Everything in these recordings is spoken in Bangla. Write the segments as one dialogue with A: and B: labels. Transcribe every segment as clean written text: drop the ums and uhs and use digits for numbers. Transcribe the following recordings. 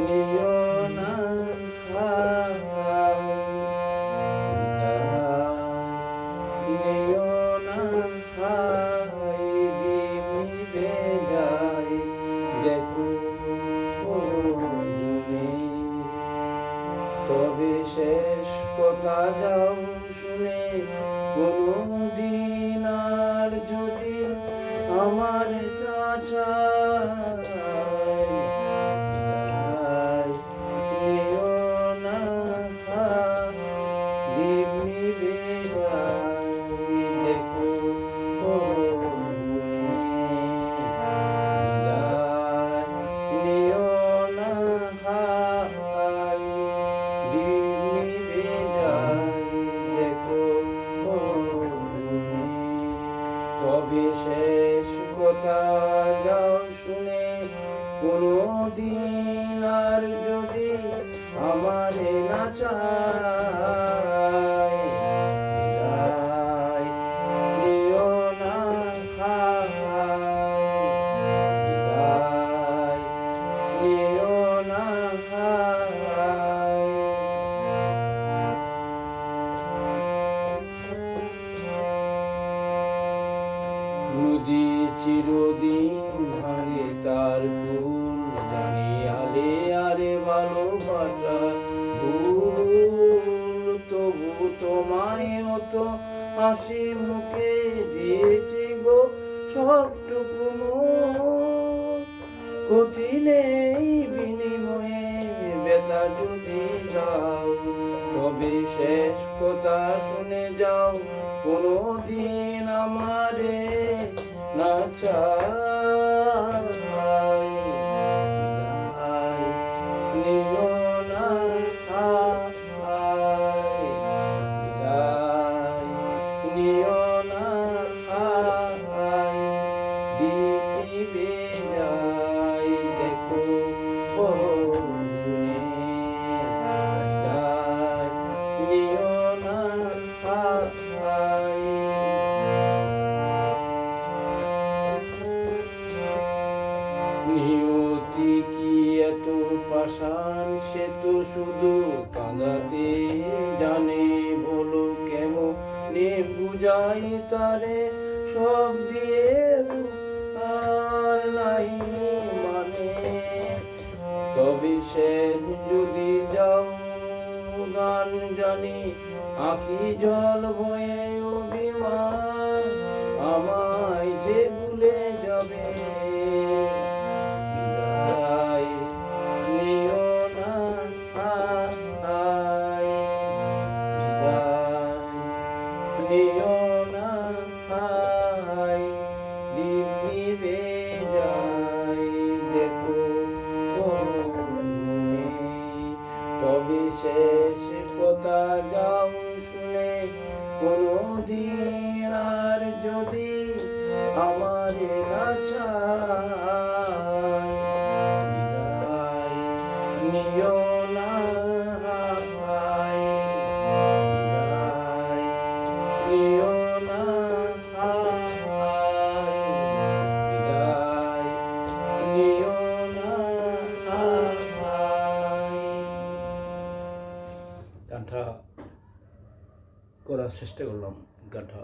A: নিও না হায়, নিও না হায়, দিন নিভে যায় দেখো তবে শেষ কথা যাও শুনে কোনদিন আর যদি আমার কাছে নিও না দীপ নিভে দেখো নিও না তবে শেষ কথা যাও শুনে কোনদিন আর যদি আমারে না চায় বিদায় নিও না বিদায় নিও না নদী চিরদিন ভাঙে তার ফুল জানি আলে আরে ভালোবাসা ভুল তবু তোমায় তো হাসি মুখে দিয়েছি গো সবটুকু কঠিন এই বিনিময়ে ব্যথা যদি যাও তবে শেষ কথা শুনে যাও কোনদিন আমারে না চাই নিও না নিও না দীপ নিভে যায় দেখো নিও না নিয়তি কি এত পাষাণ সে তো শুধু কাঁদাতে জানে বলো কেমন বুঝাই তারে সব দিয়ে আর নাই মানে তবে সে যদি যাও গান জানি আঁখি জল বয়ে অভিমান আমায় যে ভুলে যাবে নিও না নিও না দীপ নিভে যায় দেখো তবে শেষ কথা যাও শুনে কোনদিন আর যদি আমার না চায় বিদায় নিও না বিদায় নিও না বিদায় নিও না গানটা করার চেষ্টা করলাম। গানটা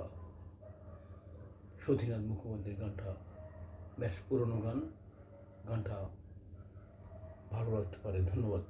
A: সতীনাথ মুখোপাধ্যায়ের গানটা বেশ পুরনো গান। গানটা ভালো লাগতে পারে। ধন্যবাদ।